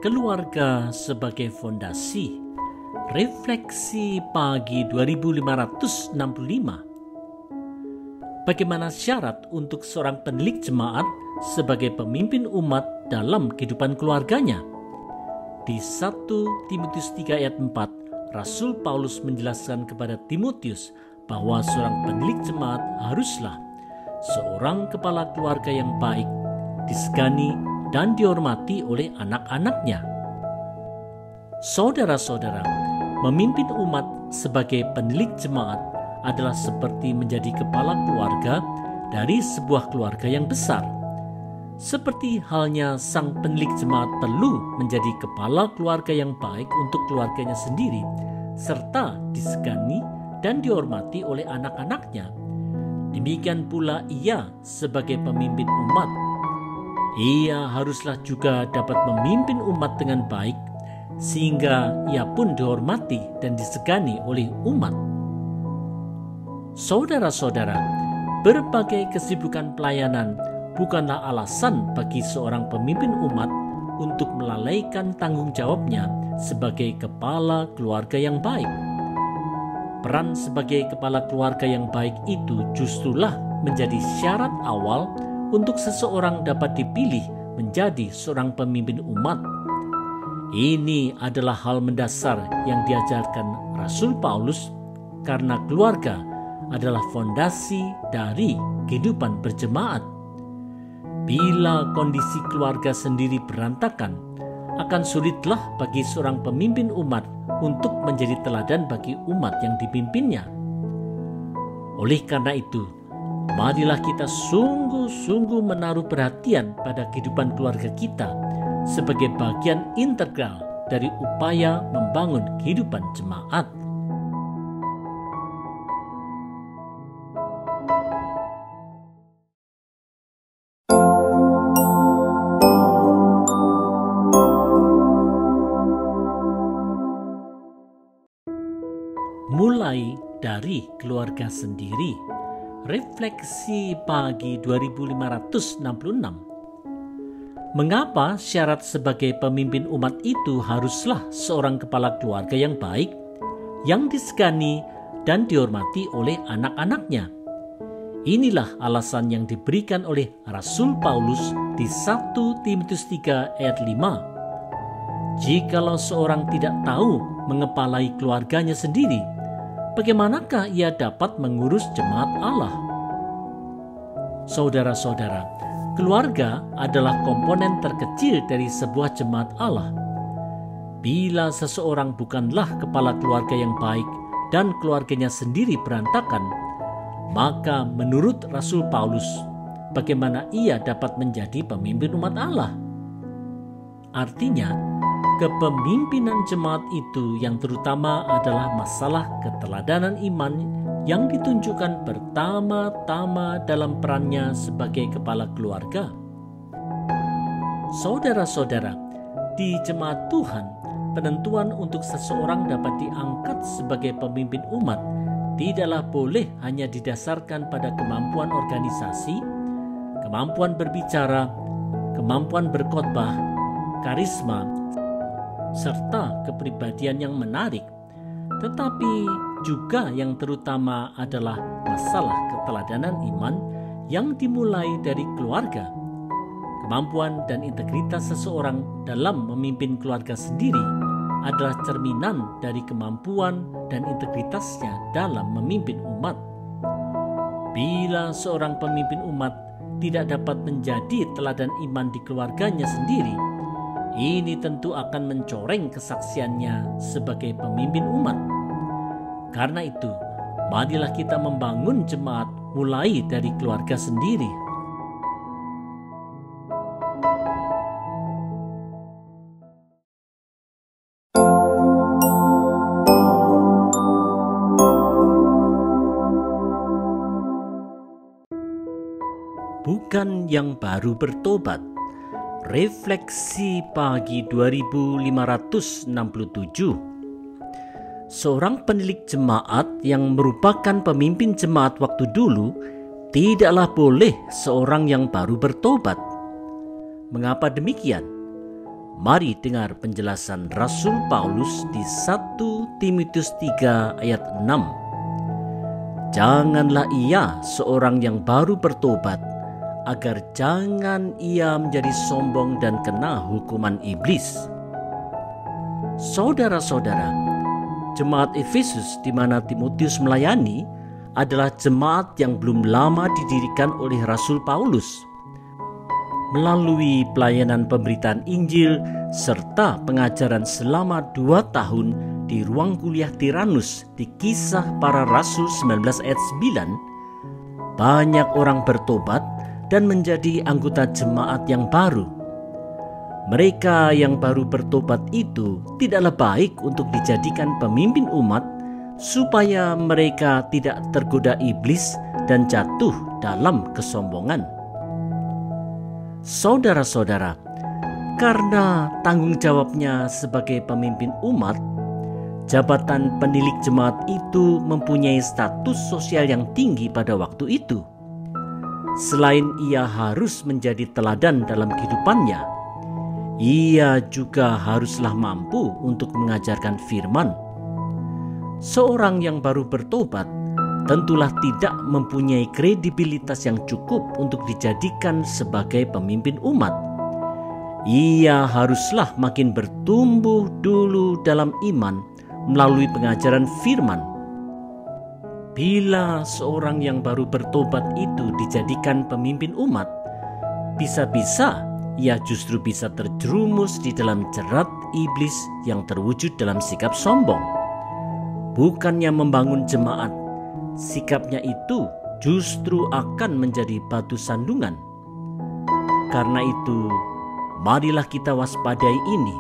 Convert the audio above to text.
Keluarga sebagai fondasi. Refleksi pagi 2565. Bagaimana syarat untuk seorang penilik jemaat sebagai pemimpin umat dalam kehidupan keluarganya? Di 1 Timotius 3 ayat 4, Rasul Paulus menjelaskan kepada Timotius bahwa seorang penilik jemaat haruslah seorang kepala keluarga yang baik, disegani dan dihormati oleh anak-anaknya. Saudara-saudara, memimpin umat sebagai penilik jemaat adalah seperti menjadi kepala keluarga dari sebuah keluarga yang besar. Seperti halnya sang penilik jemaat perlu menjadi kepala keluarga yang baik untuk keluarganya sendiri, serta disegani dan dihormati oleh anak-anaknya. Demikian pula ia sebagai pemimpin umat. Ia haruslah juga dapat memimpin umat dengan baik, sehingga ia pun dihormati dan disegani oleh umat. Saudara-saudara, berbagai kesibukan pelayanan bukanlah alasan bagi seorang pemimpin umat untuk melalaikan tanggung jawabnya sebagai kepala keluarga yang baik. Peran sebagai kepala keluarga yang baik itu justrulah menjadi syarat awal untuk seseorang dapat dipilih menjadi seorang pemimpin umat. Ini adalah hal mendasar yang diajarkan Rasul Paulus, karena keluarga adalah fondasi dari kehidupan berjemaat. Bila kondisi keluarga sendiri berantakan, akan sulitlah bagi seorang pemimpin umat untuk menjadi teladan bagi umat yang dipimpinnya. Oleh karena itu, marilah kita sungguh-sungguh menaruh perhatian pada kehidupan keluarga kita sebagai bagian integral dari upaya membangun kehidupan jemaat. Mulai dari keluarga sendiri. Refleksi pagi 2566. Mengapa syarat sebagai pemimpin umat itu haruslah seorang kepala keluarga yang baik, yang disegani dan dihormati oleh anak-anaknya? Inilah alasan yang diberikan oleh Rasul Paulus di 1 Timotius 3 ayat 5. Jikalau seorang tidak tahu mengepalai keluarganya sendiri, bagaimanakah ia dapat mengurus jemaat Allah? Saudara-saudara, keluarga adalah komponen terkecil dari sebuah jemaat Allah. Bila seseorang bukanlah kepala keluarga yang baik dan keluarganya sendiri berantakan, maka menurut Rasul Paulus, bagaimana ia dapat menjadi pemimpin umat Allah? Artinya, kepemimpinan jemaat itu yang terutama adalah masalah keteladanan iman yang ditunjukkan pertama-tama dalam perannya sebagai kepala keluarga. Saudara-saudara, di jemaat Tuhan, penentuan untuk seseorang dapat diangkat sebagai pemimpin umat tidaklah boleh hanya didasarkan pada kemampuan organisasi, kemampuan berbicara, kemampuan berkhotbah, karisma, serta kepribadian yang menarik, tetapi juga yang terutama adalah masalah keteladanan iman yang dimulai dari keluarga. Kemampuan dan integritas seseorang dalam memimpin keluarga sendiri adalah cerminan dari kemampuan dan integritasnya dalam memimpin umat. Bila seorang pemimpin umat tidak dapat menjadi teladan iman di keluarganya sendiri, ini tentu akan mencoreng kesaksiannya sebagai pemimpin umat. Karena itu, marilah kita membangun jemaat mulai dari keluarga sendiri. Bukan yang baru bertobat. Refleksi pagi 2567. Seorang penilik jemaat yang merupakan pemimpin jemaat waktu dulu tidaklah boleh seorang yang baru bertobat. Mengapa demikian? Mari dengar penjelasan Rasul Paulus di 1 Timotius 3 ayat 6. Janganlah ia seorang yang baru bertobat, agar jangan ia menjadi sombong dan kena hukuman iblis. Saudara-saudara, jemaat Efesus di mana Timotius melayani adalah jemaat yang belum lama didirikan oleh Rasul Paulus. Melalui pelayanan pemberitaan Injil serta pengajaran selama 2 tahun di ruang kuliah Tiranus di Kisah Para Rasul 19 ayat 9, banyak orang bertobat dan menjadi anggota jemaat yang baru. Mereka yang baru bertobat itu tidaklah baik untuk dijadikan pemimpin umat supaya mereka tidak tergoda iblis dan jatuh dalam kesombongan. Saudara-saudara, karena tanggung jawabnya sebagai pemimpin umat, jabatan penilik jemaat itu mempunyai status sosial yang tinggi pada waktu itu. Selain ia harus menjadi teladan dalam kehidupannya, ia juga haruslah mampu untuk mengajarkan firman. Seorang yang baru bertobat tentulah tidak mempunyai kredibilitas yang cukup untuk dijadikan sebagai pemimpin umat. Ia haruslah makin bertumbuh dulu dalam iman melalui pengajaran firman. Bila seorang yang baru bertobat itu dijadikan pemimpin umat, bisa-bisa ia justru bisa terjerumus di dalam jerat iblis yang terwujud dalam sikap sombong. Bukannya membangun jemaat, sikapnya itu justru akan menjadi batu sandungan. Karena itu, marilah kita waspadai ini